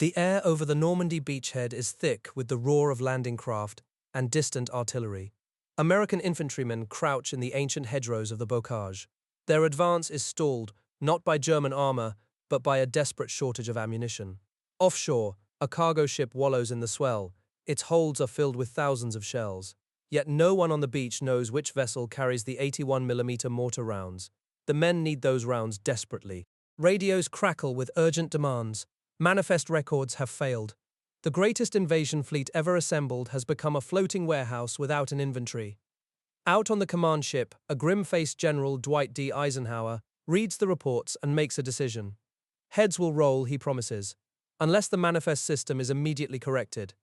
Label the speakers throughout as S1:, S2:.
S1: The air over the Normandy beachhead is thick with the roar of landing craft and distant artillery. American infantrymen crouch in the ancient hedgerows of the bocage. Their advance is stalled not by German armor, but by a desperate shortage of ammunition. Offshore, a cargo ship wallows in the swell. Its holds are filled with thousands of shells. Yet no one on the beach knows which vessel carries the 81mm mortar rounds. The men need those rounds desperately. Radios crackle with urgent demands. Manifest records have failed. The greatest invasion fleet ever assembled has become a floating warehouse without an inventory. Out on the command ship, a grim-faced General Dwight D. Eisenhower reads the reports and makes a decision. Heads will roll, he promises, unless the manifest system is immediately corrected.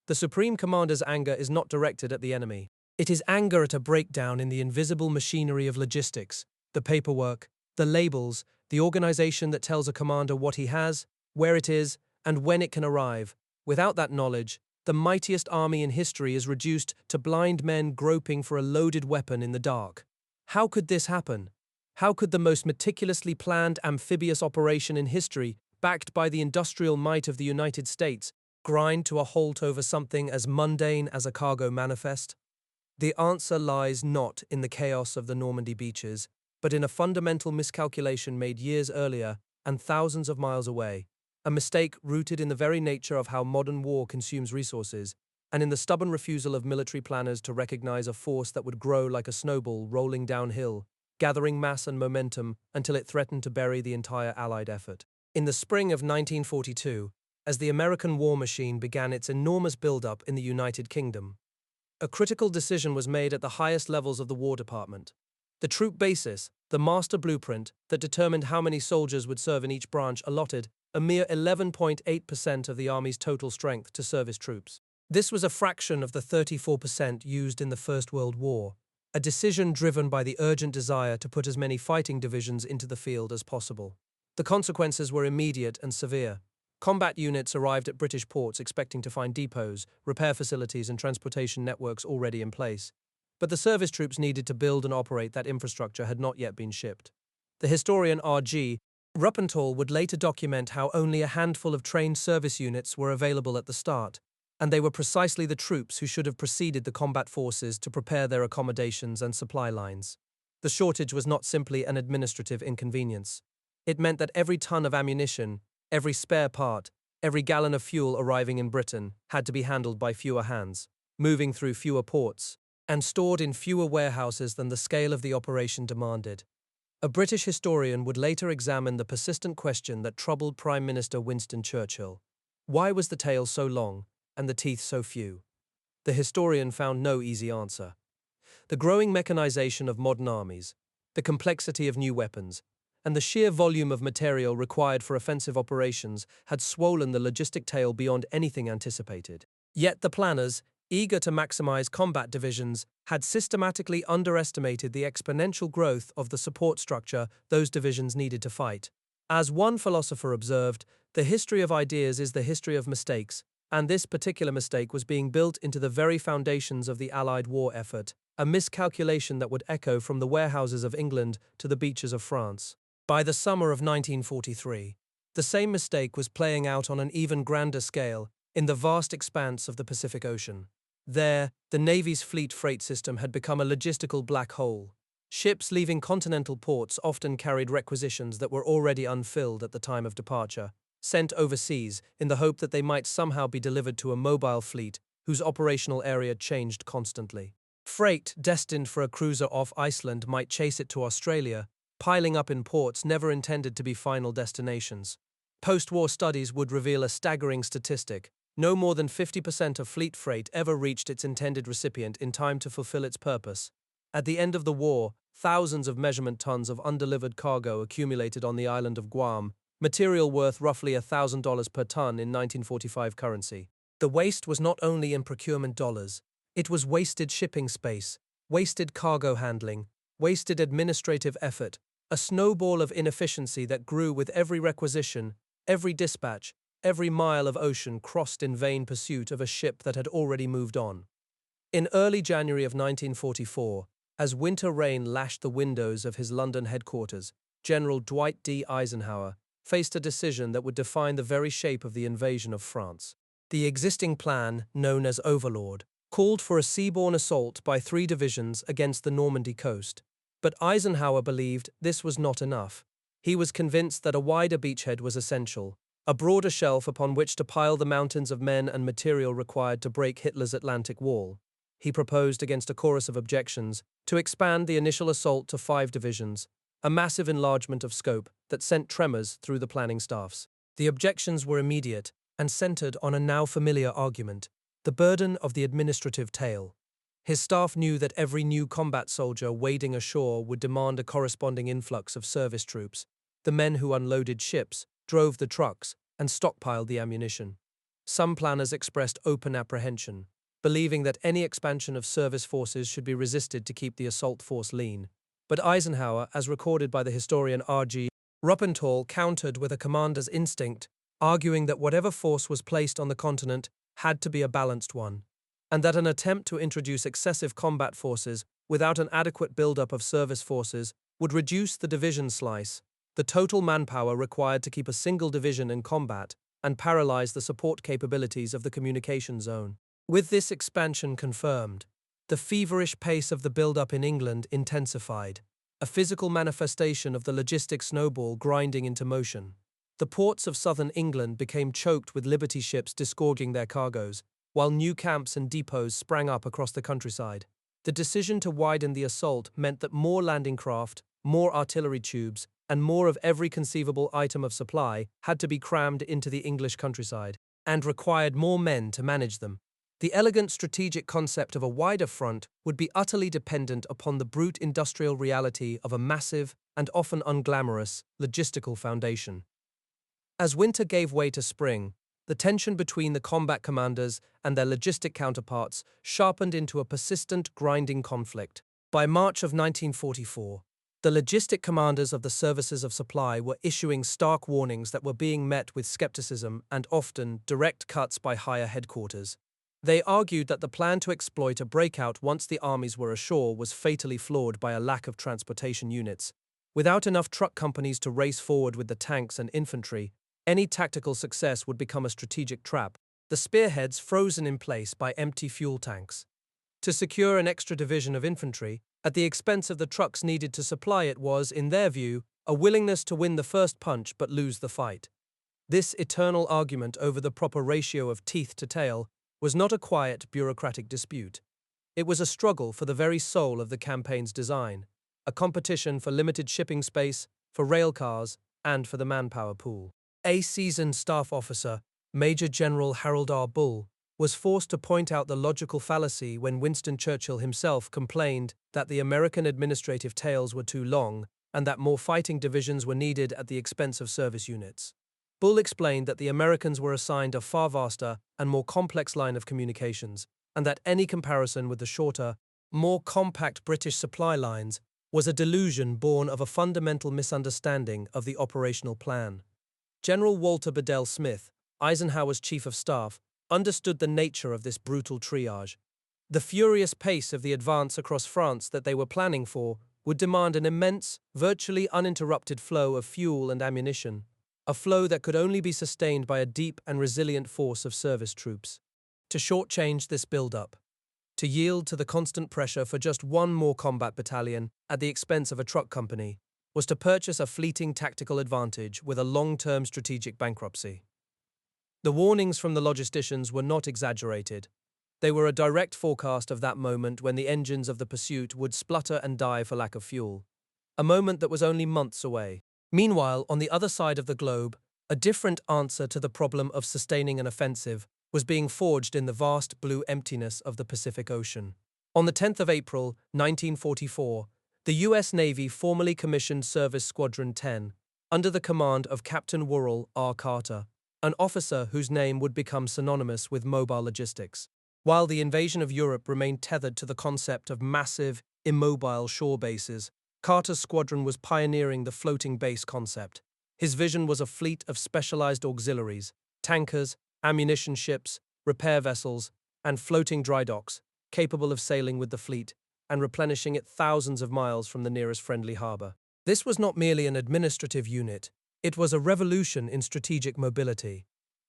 S1: The Supreme Commander's anger is not directed at the enemy. It is anger at a breakdown in the invisible machinery of logistics, the paperwork, the labels, the organization that tells a commander what he has, where it is, and when it can arrive. Without that knowledge, the mightiest army in history is reduced to blind men groping for a loaded weapon in the dark. How could this happen? How could the most meticulously planned amphibious operation in history, backed by the industrial might of the United States, grind to a halt over something as mundane as a cargo manifest? The answer lies not in the chaos of the Normandy beaches, but in a fundamental miscalculation made years earlier and thousands of miles away. A mistake rooted in the very nature of how modern war consumes resources, and in the stubborn refusal of military planners to recognize a force that would grow like a snowball rolling downhill, gathering mass and momentum until it threatened to bury the entire Allied effort. In the spring of 1942, as the American war machine began its enormous buildup in the United Kingdom, a critical decision was made at the highest levels of the War Department. The troop basis, the master blueprint that determined how many soldiers would serve in each branch, allotted a mere 11.8% of the Army's total strength to service troops. This was a fraction of the 34% used in the First World War, a decision driven by the urgent desire to put as many fighting divisions into the field as possible. The consequences were immediate and severe. Combat units arrived at British ports expecting to find depots, repair facilities, and transportation networks already in place. But the service troops needed to build and operate that infrastructure had not yet been shipped. The historian R.G. Ruppenthalь would later document how only a handful of trained service units were available at the start, and they were precisely the troops who should have preceded the combat forces to prepare their accommodations and supply lines. The shortage was not simply an administrative inconvenience. It meant that every ton of ammunition, every spare part, every gallon of fuel arriving in Britain had to be handled by fewer hands, moving through fewer ports, and stored in fewer warehouses than the scale of the operation demanded. A British historian would later examine the persistent question that troubled Prime Minister Winston Churchill. Why was the tail so long and the teeth so few? The historian found no easy answer. The growing mechanization of modern armies, the complexity of new weapons, and the sheer volume of material required for offensive operations had swollen the logistic tail beyond anything anticipated. Yet the planners, eager to maximize combat divisions, had systematically underestimated the exponential growth of the support structure those divisions needed to fight. As one philosopher observed, the history of ideas is the history of mistakes, and this particular mistake was being built into the very foundations of the Allied war effort, a miscalculation that would echo from the warehouses of England to the beaches of France. By the summer of 1943, the same mistake was playing out on an even grander scale in the vast expanse of the Pacific Ocean. There, the Navy's fleet freight system had become a logistical black hole. Ships leaving continental ports often carried requisitions that were already unfilled at the time of departure, sent overseas in the hope that they might somehow be delivered to a mobile fleet whose operational area changed constantly. Freight destined for a cruiser off Iceland might chase it to Australia, piling up in ports never intended to be final destinations. Post-war studies would reveal a staggering statistic. No more than 50% of fleet freight ever reached its intended recipient in time to fulfill its purpose. At the end of the war, thousands of measurement tons of undelivered cargo accumulated on the island of Guam, material worth roughly $1,000 per ton in 1945 currency. The waste was not only in procurement dollars, it was wasted shipping space, wasted cargo handling, wasted administrative effort, a snowball of inefficiency that grew with every requisition, every dispatch, every mile of ocean crossed in vain pursuit of a ship that had already moved on. In early January of 1944, as winter rain lashed the windows of his London headquarters, General Dwight D. Eisenhower, faced a decision that would define the very shape of the invasion of France. The existing plan, known as Overlord, called for a seaborne assault by 3 divisions against the Normandy coast. But Eisenhower believed this was not enough. He was convinced that a wider beachhead was essential, a broader shelf upon which to pile the mountains of men and material required to break Hitler's Atlantic Wall. He proposed, against a chorus of objections, to expand the initial assault to 5 divisions, a massive enlargement of scope that sent tremors through the planning staffs. The objections were immediate and centered on a now familiar argument: the burden of the administrative tail. His staff knew that every new combat soldier wading ashore would demand a corresponding influx of service troops, the men who unloaded ships, drove the trucks, and stockpiled the ammunition. Some planners expressed open apprehension, believing that any expansion of service forces should be resisted to keep the assault force lean. But Eisenhower, as recorded by the historian R.G. Ruppenthalь, countered with a commander's instinct, arguing that whatever force was placed on the continent had to be a balanced one, and that an attempt to introduce excessive combat forces without an adequate buildup of service forces would reduce the division slice, the total manpower required to keep a single division in combat, and paralyze the support capabilities of the communication zone. With this expansion confirmed, the feverish pace of the build-up in England intensified, a physical manifestation of the logistic snowball grinding into motion. The ports of southern England became choked with Liberty ships disgorging their cargoes, while new camps and depots sprang up across the countryside. The decision to widen the assault meant that more landing craft, more artillery tubes, and more of every conceivable item of supply had to be crammed into the English countryside, and required more men to manage them. The elegant strategic concept of a wider front would be utterly dependent upon the brute industrial reality of a massive and often unglamorous logistical foundation. As winter gave way to spring, the tension between the combat commanders and their logistic counterparts sharpened into a persistent, grinding conflict. By March of 1944, the logistic commanders of the services of supply were issuing stark warnings that were being met with skepticism and often direct cuts by higher headquarters. They argued that the plan to exploit a breakout once the armies were ashore was fatally flawed by a lack of transportation units. Without enough truck companies to race forward with the tanks and infantry, any tactical success would become a strategic trap, the spearheads frozen in place by empty fuel tanks. To secure an extra division of infantry, at the expense of the trucks needed to supply it was, in their view, a willingness to win the first punch but lose the fight. This eternal argument over the proper ratio of teeth to tail was not a quiet bureaucratic dispute. It was a struggle for the very soul of the campaign's design, a competition for limited shipping space, for rail cars, and for the manpower pool. A seasoned staff officer, Major General Harold R. Bull, was forced to point out the logical fallacy when Winston Churchill himself complained that the American administrative tails were too long and that more fighting divisions were needed at the expense of service units. Bull explained that the Americans were assigned a far vaster and more complex line of communications, and that any comparison with the shorter, more compact British supply lines was a delusion born of a fundamental misunderstanding of the operational plan. General Walter Bedell Smith, Eisenhower's chief of staff, understood the nature of this brutal triage. The furious pace of the advance across France that they were planning for would demand an immense, virtually uninterrupted flow of fuel and ammunition, a flow that could only be sustained by a deep and resilient force of service troops. To shortchange this build-up, to yield to the constant pressure for just one more combat battalion at the expense of a truck company, was to purchase a fleeting tactical advantage with a long-term strategic bankruptcy. The warnings from the logisticians were not exaggerated. They were a direct forecast of that moment when the engines of the pursuit would splutter and die for lack of fuel, a moment that was only months away. Meanwhile, on the other side of the globe, a different answer to the problem of sustaining an offensive was being forged in the vast blue emptiness of the Pacific Ocean. On the 10th of April, 1944, the U.S. Navy formally commissioned Service Squadron 10, under the command of Captain Worrell R. Carter, an officer whose name would become synonymous with mobile logistics. While the invasion of Europe remained tethered to the concept of massive, immobile shore bases, Carter's squadron was pioneering the floating base concept. His vision was a fleet of specialized auxiliaries, tankers, ammunition ships, repair vessels, and floating dry docks, capable of sailing with the fleet and replenishing it thousands of miles from the nearest friendly harbor. This was not merely an administrative unit, It was a revolution in strategic mobility.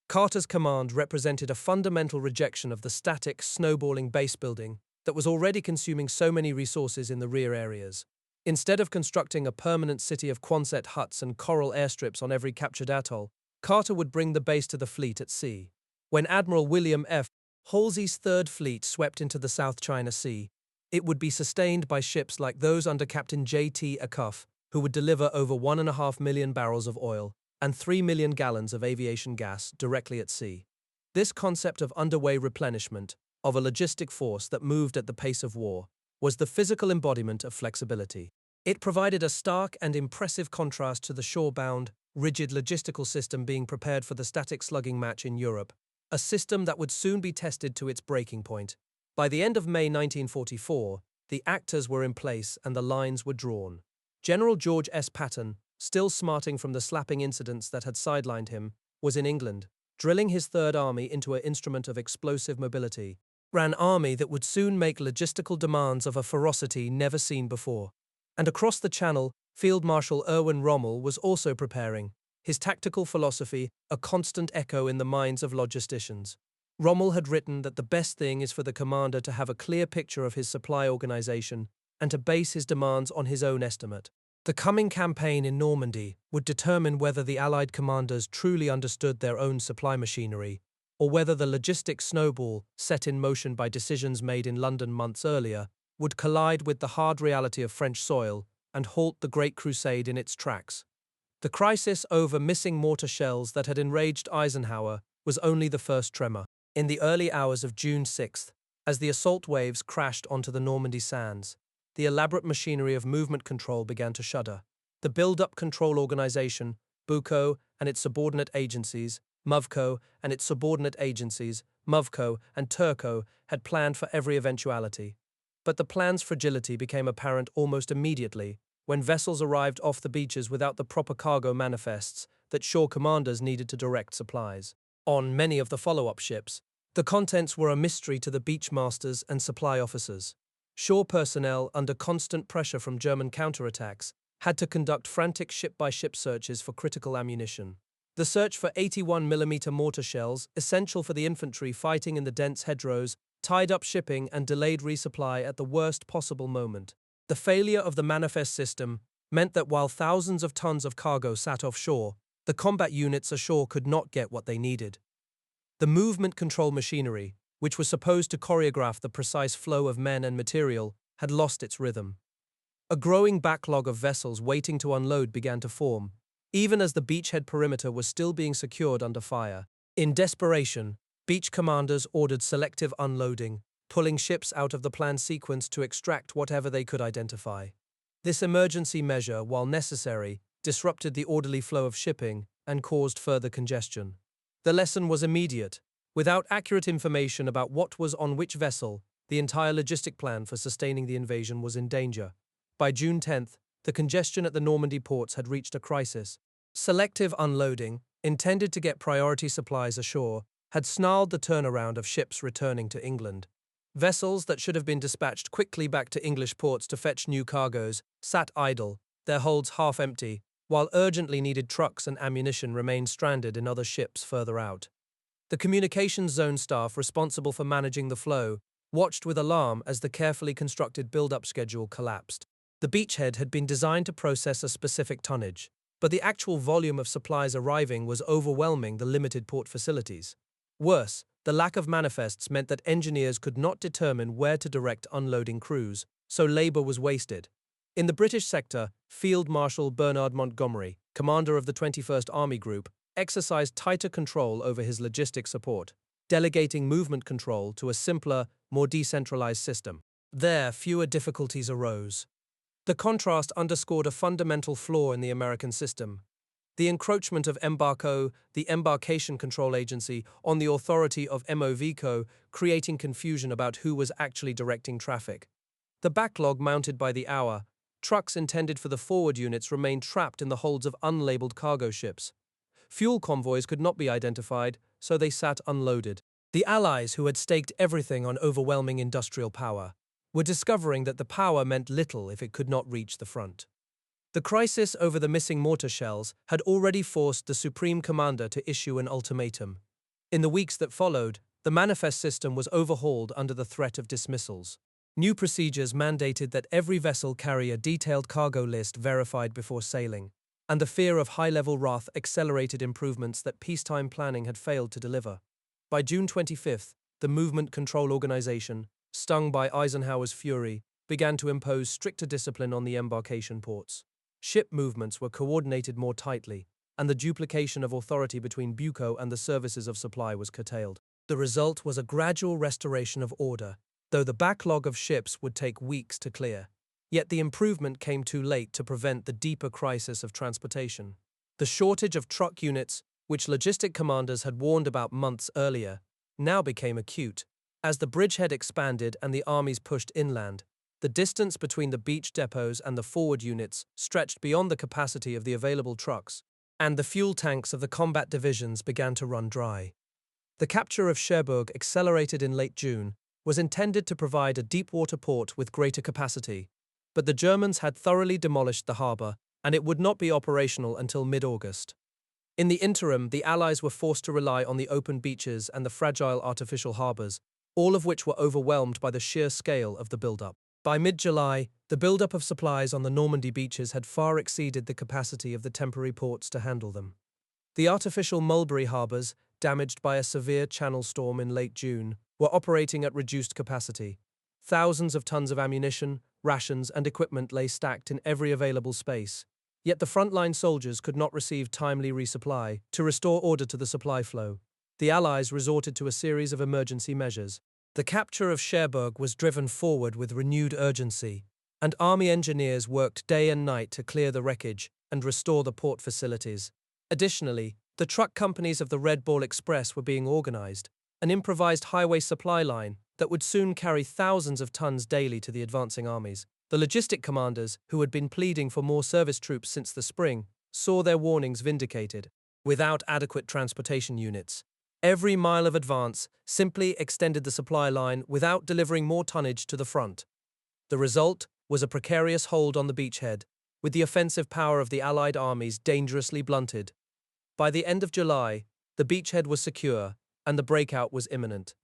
S1: Carter's command represented a fundamental rejection of the static, snowballing base building that was already consuming so many resources in the rear areas. Instead of constructing a permanent city of Quonset huts and coral airstrips on every captured atoll, Carter would bring the base to the fleet at sea. When Admiral William F. Halsey's Third Fleet swept into the South China Sea, it would be sustained by ships like those under Captain J.T. Acuff, who would deliver over 1.5 million barrels of oil and 3 million gallons of aviation gas directly at sea. This concept of underway replenishment, of a logistic force that moved at the pace of war, was the physical embodiment of flexibility. It provided a stark and impressive contrast to the shore-bound, rigid logistical system being prepared for the static slugging match in Europe, a system that would soon be tested to its breaking point. By the end of May 1944, the actors were in place and the lines were drawn. General George S. Patton, still smarting from the slapping incidents that had sidelined him, was in England, drilling his Third Army into an instrument of explosive mobility, an army that would soon make logistical demands of a ferocity never seen before. And across the Channel, Field Marshal Erwin Rommel was also preparing, his tactical philosophy a constant echo in the minds of logisticians. Rommel had written that the best thing is for the commander to have a clear picture of his supply organization and to base his demands on his own estimate. The coming campaign in Normandy would determine whether the Allied commanders truly understood their own supply machinery, or whether the logistic snowball, set in motion by decisions made in London months earlier, would collide with the hard reality of French soil and halt the Great Crusade in its tracks. The crisis over missing mortar shells that had enraged Eisenhower was only the first tremor. In the early hours of June 6th, as the assault waves crashed onto the Normandy sands, the elaborate machinery of movement control began to shudder. The Build-Up Control Organization, BUCO, and its subordinate agencies, MOVCO, and its subordinate agencies, MOVCO and TURCO, had planned for every eventuality. But the plan's fragility became apparent almost immediately when vessels arrived off the beaches without the proper cargo manifests that shore commanders needed to direct supplies. On many of the follow-up ships, the contents were a mystery to the beach masters and supply officers. Shore personnel, under constant pressure from German counterattacks, had to conduct frantic ship-by-ship searches for critical ammunition. The search for 81mm mortar shells, essential for the infantry fighting in the dense hedgerows, tied up shipping and delayed resupply at the worst possible moment. The failure of the manifest system meant that while thousands of tons of cargo sat offshore, the combat units ashore could not get what they needed. The movement control machinery, which was supposed to choreograph the precise flow of men and material, had lost its rhythm. A growing backlog of vessels waiting to unload began to form, even as the beachhead perimeter was still being secured under fire. In desperation, beach commanders ordered selective unloading, pulling ships out of the planned sequence to extract whatever they could identify. This emergency measure, while necessary, disrupted the orderly flow of shipping and caused further congestion. The lesson was immediate. Without accurate information about what was on which vessel, the entire logistic plan for sustaining the invasion was in danger. By June 10th, the congestion at the Normandy ports had reached a crisis. Selective unloading, intended to get priority supplies ashore, had snarled the turnaround of ships returning to England. Vessels that should have been dispatched quickly back to English ports to fetch new cargoes sat idle, their holds half empty, while urgently needed trucks and ammunition remained stranded in other ships further out. The communications zone staff responsible for managing the flow watched with alarm as the carefully constructed build-up schedule collapsed. The beachhead had been designed to process a specific tonnage, but the actual volume of supplies arriving was overwhelming the limited port facilities. Worse, the lack of manifests meant that engineers could not determine where to direct unloading crews, so labor was wasted. In the British sector, Field Marshal Bernard Montgomery, commander of the 21st Army Group, exercised tighter control over his logistic support, delegating movement control to a simpler, more decentralized system. There, fewer difficulties arose. The contrast underscored a fundamental flaw in the American system. The encroachment of Embarco, the Embarkation Control Agency, on the authority of MOVCO, creating confusion about who was actually directing traffic. The backlog mounted by the hour, trucks intended for the forward units remained trapped in the holds of unlabeled cargo ships. Fuel convoys could not be identified, so they sat unloaded. The Allies, who had staked everything on overwhelming industrial power, were discovering that the power meant little if it could not reach the front. The crisis over the missing mortar shells had already forced the Supreme Commander to issue an ultimatum. In the weeks that followed, the manifest system was overhauled under the threat of dismissals. New procedures mandated that every vessel carry a detailed cargo list verified before sailing, and the fear of high-level wrath accelerated improvements that peacetime planning had failed to deliver. By June 25th, the Movement Control Organization, stung by Eisenhower's fury, began to impose stricter discipline on the embarkation ports. Ship movements were coordinated more tightly, and the duplication of authority between BUCO and the services of supply was curtailed. The result was a gradual restoration of order, though the backlog of ships would take weeks to clear. Yet the improvement came too late to prevent the deeper crisis of transportation. The shortage of truck units, which logistic commanders had warned about months earlier, now became acute. As the bridgehead expanded and the armies pushed inland, the distance between the beach depots and the forward units stretched beyond the capacity of the available trucks, and the fuel tanks of the combat divisions began to run dry. The capture of Cherbourg, accelerated in late June, was intended to provide a deep-water port with greater capacity, but the Germans had thoroughly demolished the harbour, and it would not be operational until mid-August. In the interim, the Allies were forced to rely on the open beaches and the fragile artificial harbours, all of which were overwhelmed by the sheer scale of the build-up. By mid-July, the build-up of supplies on the Normandy beaches had far exceeded the capacity of the temporary ports to handle them. The artificial Mulberry harbours, damaged by a severe channel storm in late June, were operating at reduced capacity. Thousands of tons of ammunition, rations, and equipment lay stacked in every available space. Yet the frontline soldiers could not receive timely resupply to restore order to the supply flow. The Allies resorted to a series of emergency measures. The capture of Cherbourg was driven forward with renewed urgency, and army engineers worked day and night to clear the wreckage and restore the port facilities. Additionally, the truck companies of the Red Ball Express were being organized, an improvised highway supply line that would soon carry thousands of tons daily to the advancing armies. The logistic commanders, who had been pleading for more service troops since the spring, saw their warnings vindicated. Without adequate transportation units, every mile of advance simply extended the supply line without delivering more tonnage to the front. The result was a precarious hold on the beachhead, with the offensive power of the Allied armies dangerously blunted. By the end of July, the beachhead was secure, and the breakout was imminent.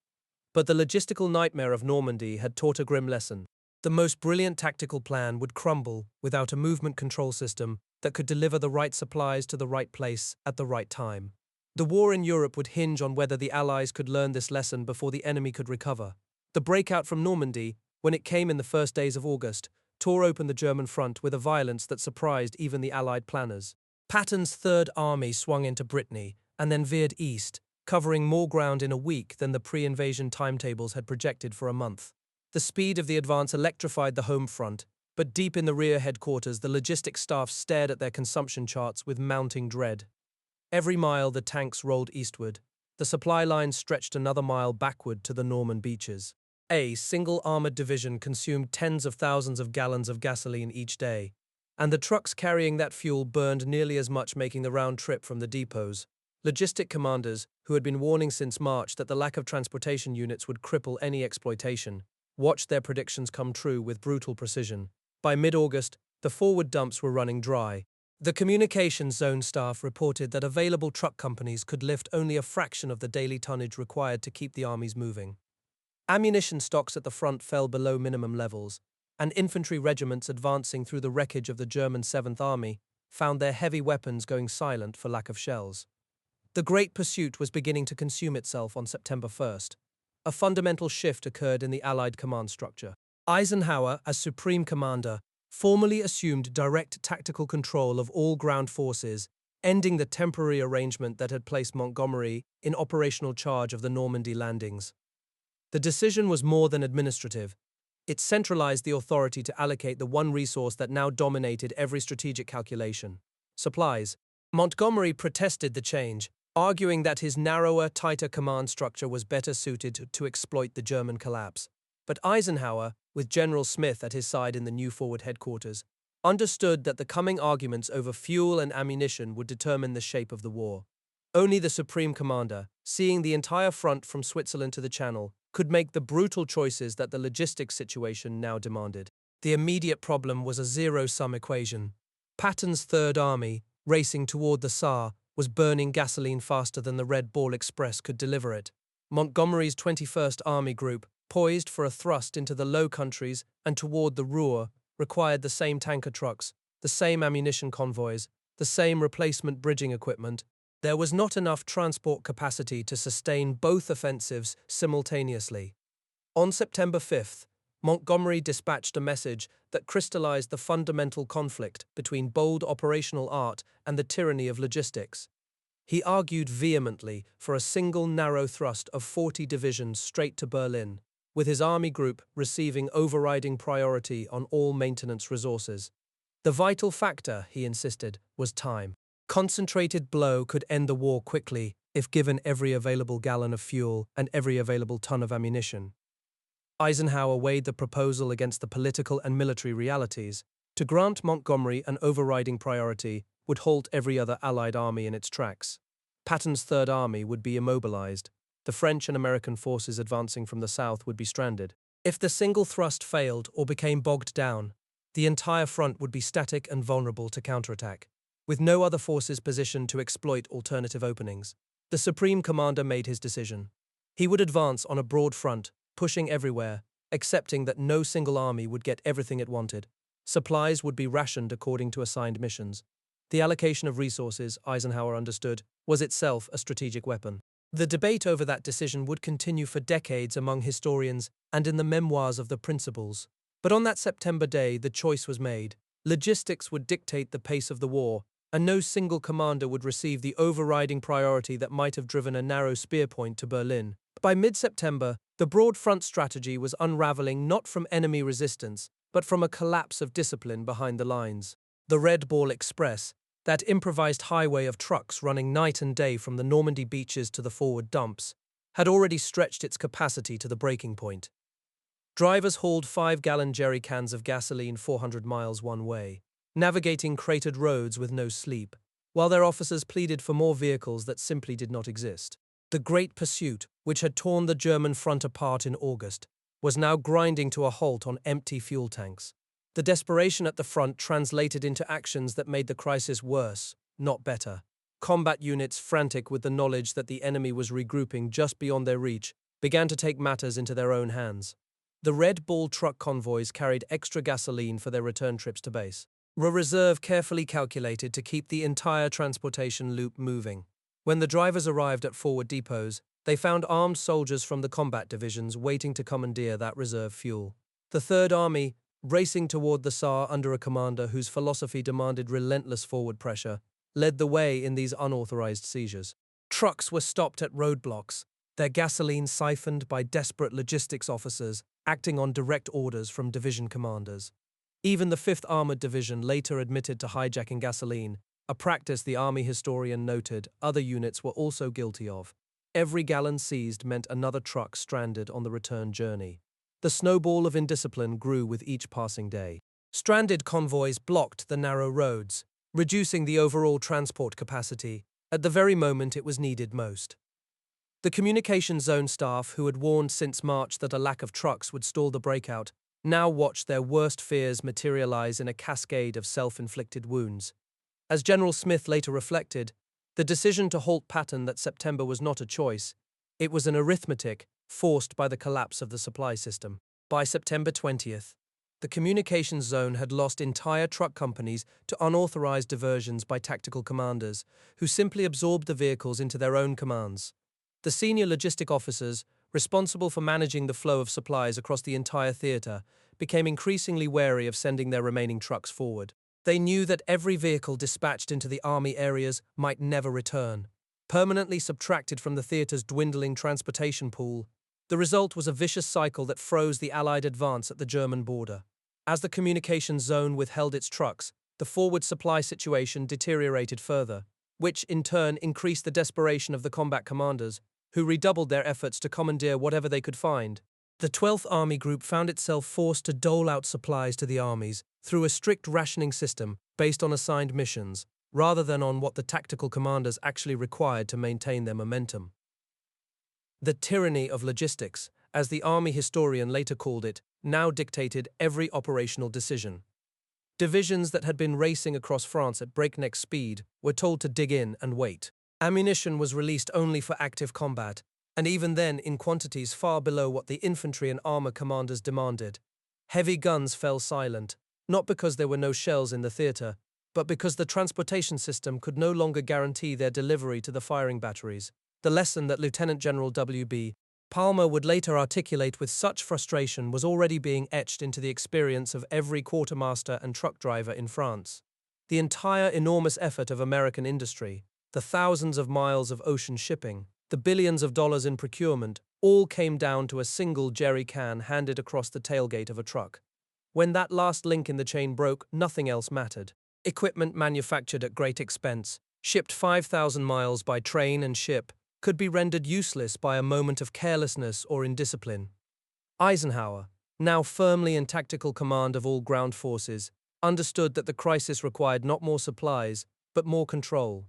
S1: But the logistical nightmare of Normandy had taught a grim lesson. The most brilliant tactical plan would crumble without a movement control system that could deliver the right supplies to the right place at the right time. The war in Europe would hinge on whether the Allies could learn this lesson before the enemy could recover. The breakout from Normandy, when it came in the first days of August, tore open the German front with a violence that surprised even the Allied planners. Patton's Third Army swung into Brittany and then veered east, covering more ground in a week than the pre-invasion timetables had projected for a month. The speed of the advance electrified the home front, but deep in the rear headquarters, the logistics staff stared at their consumption charts with mounting dread. Every mile the tanks rolled eastward, the supply line stretched another mile backward to the Norman beaches. A single armored division consumed tens of thousands of gallons of gasoline each day, and the trucks carrying that fuel burned nearly as much, making the round trip from the depots. Logistic commanders, who had been warning since March that the lack of transportation units would cripple any exploitation, watched their predictions come true with brutal precision. By mid-August, the forward dumps were running dry. The communications zone staff reported that available truck companies could lift only a fraction of the daily tonnage required to keep the armies moving. Ammunition stocks at the front fell below minimum levels, and infantry regiments advancing through the wreckage of the German 7th Army found their heavy weapons going silent for lack of shells. The Great Pursuit was beginning to consume itself on September 1st. A fundamental shift occurred in the Allied command structure. Eisenhower, as Supreme Commander, formally assumed direct tactical control of all ground forces, ending the temporary arrangement that had placed Montgomery in operational charge of the Normandy landings. The decision was more than administrative. It centralized the authority to allocate the one resource that now dominated every strategic calculation: supplies. Montgomery protested the change, arguing that his narrower, tighter command structure was better suited to exploit the German collapse. But Eisenhower, with General Smith at his side in the new forward headquarters, understood that the coming arguments over fuel and ammunition would determine the shape of the war. Only the Supreme Commander, seeing the entire front from Switzerland to the Channel, could make the brutal choices that the logistics situation now demanded. The immediate problem was a zero-sum equation. Patton's Third Army, racing toward the Saar, was burning gasoline faster than the Red Ball Express could deliver it. Montgomery's 21st Army Group, poised for a thrust into the Low Countries and toward the Ruhr, required the same tanker trucks, the same ammunition convoys, the same replacement bridging equipment. There was not enough transport capacity to sustain both offensives simultaneously. On September 5th, Montgomery dispatched a message that crystallized the fundamental conflict between bold operational art and the tyranny of logistics. He argued vehemently for a single narrow thrust of 40 divisions straight to Berlin, with his army group receiving overriding priority on all maintenance resources. The vital factor, he insisted, was time. Concentrated blow could end the war quickly if given every available gallon of fuel and every available ton of ammunition. Eisenhower weighed the proposal against the political and military realities. To grant Montgomery an overriding priority would halt every other Allied army in its tracks. Patton's Third Army would be immobilized. The French and American forces advancing from the south would be stranded. If the single thrust failed or became bogged down, the entire front would be static and vulnerable to counterattack, with no other forces positioned to exploit alternative openings. The Supreme Commander made his decision. He would advance on a broad front, pushing everywhere, accepting that no single army would get everything it wanted. Supplies would be rationed according to assigned missions. The allocation of resources, Eisenhower understood, was itself a strategic weapon. The debate over that decision would continue for decades among historians and in the memoirs of the principals. But on that September day, the choice was made. Logistics would dictate the pace of the war, and no single commander would receive the overriding priority that might have driven a narrow spear point to Berlin. By mid-September, the broad front strategy was unraveling not from enemy resistance, but from a collapse of discipline behind the lines. The Red Ball Express, that improvised highway of trucks running night and day from the Normandy beaches to the forward dumps, had already stretched its capacity to the breaking point. Drivers hauled 5-gallon jerry cans of gasoline 400 miles one way, navigating cratered roads with no sleep, while their officers pleaded for more vehicles that simply did not exist. The Great Pursuit, which had torn the German front apart in August, was now grinding to a halt on empty fuel tanks. The desperation at the front translated into actions that made the crisis worse, not better. Combat units, frantic with the knowledge that the enemy was regrouping just beyond their reach, began to take matters into their own hands. The Red Ball truck convoys carried extra gasoline for their return trips to base, a reserve carefully calculated to keep the entire transportation loop moving. When the drivers arrived at forward depots, they found armed soldiers from the combat divisions waiting to commandeer that reserve fuel. The Third Army, racing toward the Saar under a commander whose philosophy demanded relentless forward pressure, led the way in these unauthorized seizures. Trucks were stopped at roadblocks, their gasoline siphoned by desperate logistics officers acting on direct orders from division commanders. Even the 5th Armored Division later admitted to hijacking gasoline, a practice the Army historian noted other units were also guilty of. Every gallon seized meant another truck stranded on the return journey. The snowball of indiscipline grew with each passing day. Stranded convoys blocked the narrow roads, reducing the overall transport capacity at the very moment it was needed most. The communications zone staff, who had warned since March that a lack of trucks would stall the breakout, now watched their worst fears materialize in a cascade of self-inflicted wounds. As General Smith later reflected, the decision to halt Patton that September was not a choice. It was an arithmetic forced by the collapse of the supply system. By September 20th, the communications zone had lost entire truck companies to unauthorized diversions by tactical commanders, who simply absorbed the vehicles into their own commands. The senior logistic officers, responsible for managing the flow of supplies across the entire theater, became increasingly wary of sending their remaining trucks forward. They knew that every vehicle dispatched into the army areas might never return. Permanently subtracted from the theater's dwindling transportation pool, the result was a vicious cycle that froze the Allied advance at the German border. As the communications zone withheld its trucks, the forward supply situation deteriorated further, which in turn increased the desperation of the combat commanders, who redoubled their efforts to commandeer whatever they could find. The 12th Army Group found itself forced to dole out supplies to the armies through a strict rationing system based on assigned missions, rather than on what the tactical commanders actually required to maintain their momentum. The tyranny of logistics, as the Army historian later called it, now dictated every operational decision. Divisions that had been racing across France at breakneck speed were told to dig in and wait. Ammunition was released only for active combat, and even then in quantities far below what the infantry and armor commanders demanded. Heavy guns fell silent, not because there were no shells in the theater, but because the transportation system could no longer guarantee their delivery to the firing batteries. The lesson that Lieutenant General W.B. Palmer would later articulate with such frustration was already being etched into the experience of every quartermaster and truck driver in France. The entire enormous effort of American industry, the thousands of miles of ocean shipping, the billions of dollars in procurement, all came down to a single jerry can handed across the tailgate of a truck. When that last link in the chain broke, nothing else mattered. Equipment manufactured at great expense, shipped 5,000 miles by train and ship, could be rendered useless by a moment of carelessness or indiscipline. Eisenhower, now firmly in tactical command of all ground forces, understood that the crisis required not more supplies, but more control.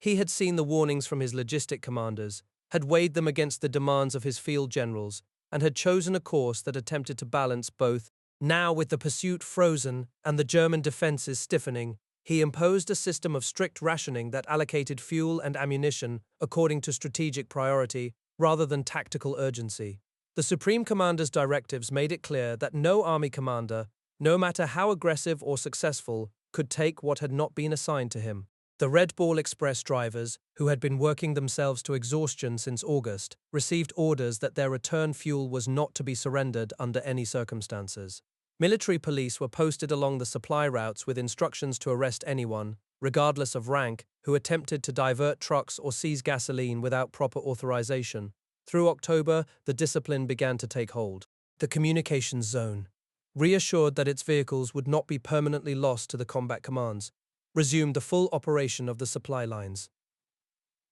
S1: He had seen the warnings from his logistic commanders, had weighed them against the demands of his field generals, and had chosen a course that attempted to balance both. Now, with the pursuit frozen and the German defenses stiffening, he imposed a system of strict rationing that allocated fuel and ammunition according to strategic priority rather than tactical urgency. The Supreme Commander's directives made it clear that no army commander, no matter how aggressive or successful, could take what had not been assigned to him. The Red Ball Express drivers, who had been working themselves to exhaustion since August, received orders that their return fuel was not to be surrendered under any circumstances. Military police were posted along the supply routes with instructions to arrest anyone, regardless of rank, who attempted to divert trucks or seize gasoline without proper authorization. Through October, the discipline began to take hold. The communications zone, reassured that its vehicles would not be permanently lost to the combat commands, resumed the full operation of the supply lines.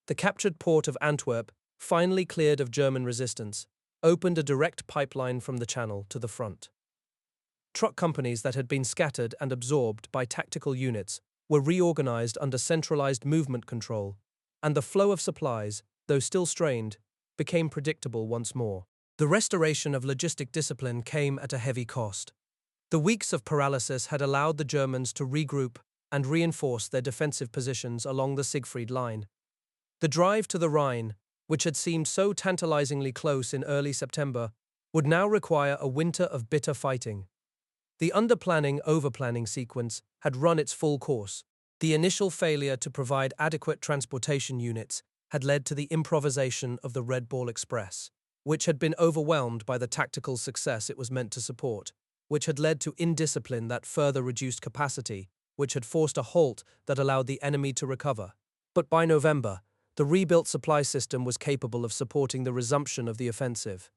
S1: The captured port of Antwerp, finally cleared of German resistance, opened a direct pipeline from the Channel to the front. Truck companies that had been scattered and absorbed by tactical units were reorganized under centralized movement control, and the flow of supplies, though still strained, became predictable once more. The restoration of logistic discipline came at a heavy cost. The weeks of paralysis had allowed the Germans to regroup and reinforce their defensive positions along the Siegfried Line. The drive to the Rhine, which had seemed so tantalizingly close in early September, would now require a winter of bitter fighting. The underplanning-overplanning sequence had run its full course. The initial failure to provide adequate transportation units had led to the improvisation of the Red Ball Express, which had been overwhelmed by the tactical success it was meant to support, which had led to indiscipline that further reduced capacity, which had forced a halt that allowed the enemy to recover. But by November, the rebuilt supply system was capable of supporting the resumption of the offensive.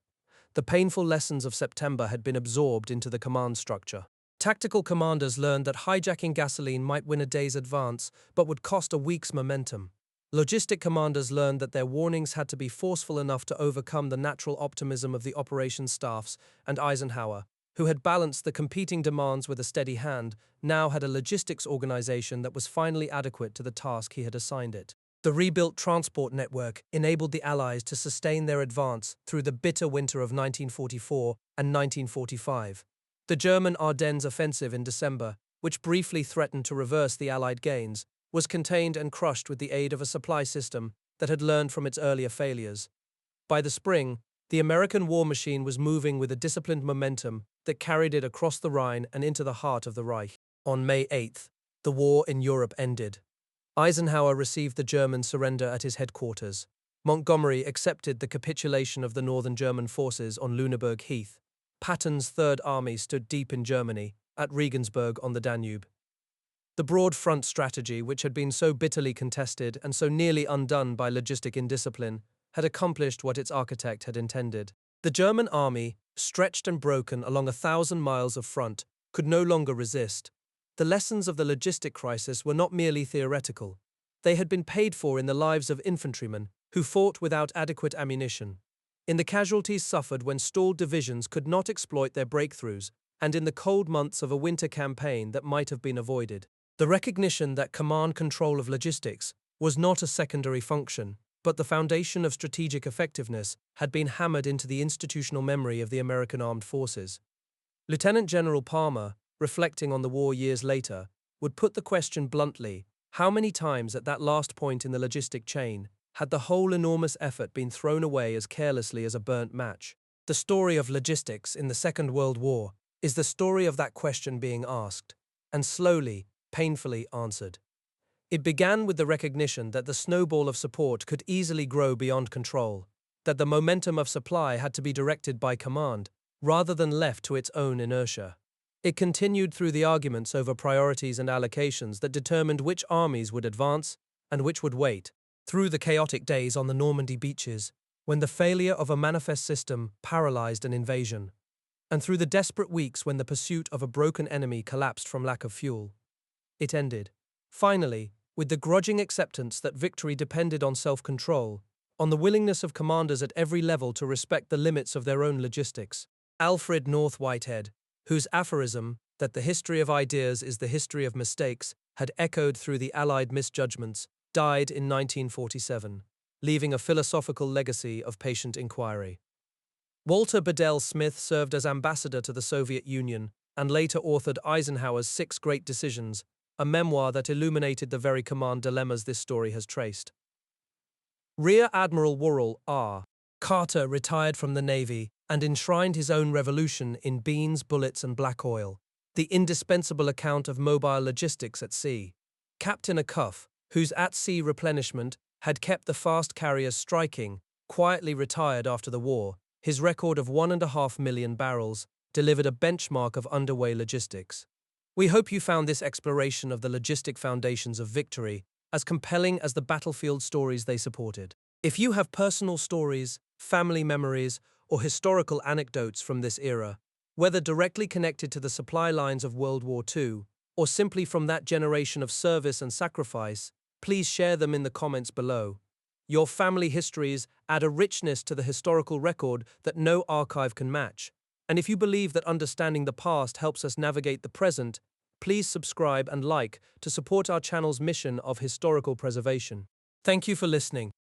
S1: The painful lessons of September had been absorbed into the command structure. Tactical commanders learned that hijacking gasoline might win a day's advance, but would cost a week's momentum. Logistic commanders learned that their warnings had to be forceful enough to overcome the natural optimism of the operations staffs, and Eisenhower, who had balanced the competing demands with a steady hand, now had a logistics organization that was finally adequate to the task he had assigned it. The rebuilt transport network enabled the Allies to sustain their advance through the bitter winter of 1944 and 1945. The German Ardennes offensive in December, which briefly threatened to reverse the Allied gains, was contained and crushed with the aid of a supply system that had learned from its earlier failures. By the spring, the American war machine was moving with a disciplined momentum that carried it across the Rhine and into the heart of the Reich. On May 8th, the war in Europe ended. Eisenhower received the German surrender at his headquarters. Montgomery accepted the capitulation of the northern German forces on Lüneburg Heath. Patton's Third Army stood deep in Germany, at Regensburg on the Danube. The broad front strategy, which had been so bitterly contested and so nearly undone by logistic indiscipline, had accomplished what its architect had intended. The German army, stretched and broken along 1,000 miles of front, could no longer resist. The lessons of the logistic crisis were not merely theoretical. They had been paid for in the lives of infantrymen who fought without adequate ammunition, in the casualties suffered when stalled divisions could not exploit their breakthroughs, and in the cold months of a winter campaign that might have been avoided. The recognition that command control of logistics was not a secondary function, but the foundation of strategic effectiveness, had been hammered into the institutional memory of the American armed forces. Lieutenant General Palmer, reflecting on the war years later, would put the question bluntly: how many times at that last point in the logistic chain had the whole enormous effort been thrown away as carelessly as a burnt match? The story of logistics in the Second World War is the story of that question being asked, and slowly, painfully answered. It began with the recognition that the snowball of support could easily grow beyond control, that the momentum of supply had to be directed by command, rather than left to its own inertia. It continued through the arguments over priorities and allocations that determined which armies would advance and which would wait, through the chaotic days on the Normandy beaches, when the failure of a manifest system paralyzed an invasion, and through the desperate weeks when the pursuit of a broken enemy collapsed from lack of fuel. It ended, finally, with the grudging acceptance that victory depended on self-control, on the willingness of commanders at every level to respect the limits of their own logistics. Alfred North Whitehead, whose aphorism, that the history of ideas is the history of mistakes, had echoed through the Allied misjudgments, died in 1947, leaving a philosophical legacy of patient inquiry. Walter Bedell Smith served as ambassador to the Soviet Union and later authored Eisenhower's 6 Great Decisions, a memoir that illuminated the very command dilemmas this story has traced. Rear Admiral Worrell R. Carter retired from the Navy and enshrined his own revolution in Beans, Bullets, and Black Oil, the indispensable account of mobile logistics at sea. Captain Acuff, whose at-sea replenishment had kept the fast carriers striking, quietly retired after the war. His record of 1.5 million barrels delivered a benchmark of underway logistics. We hope you found this exploration of the logistic foundations of victory as compelling as the battlefield stories they supported. If you have personal stories, family memories, or historical anecdotes from this era, whether directly connected to the supply lines of World War II, or simply from that generation of service and sacrifice, please share them in the comments below. Your family histories add a richness to the historical record that no archive can match. And if you believe that understanding the past helps us navigate the present, please subscribe and like to support our channel's mission of historical preservation. Thank you for listening.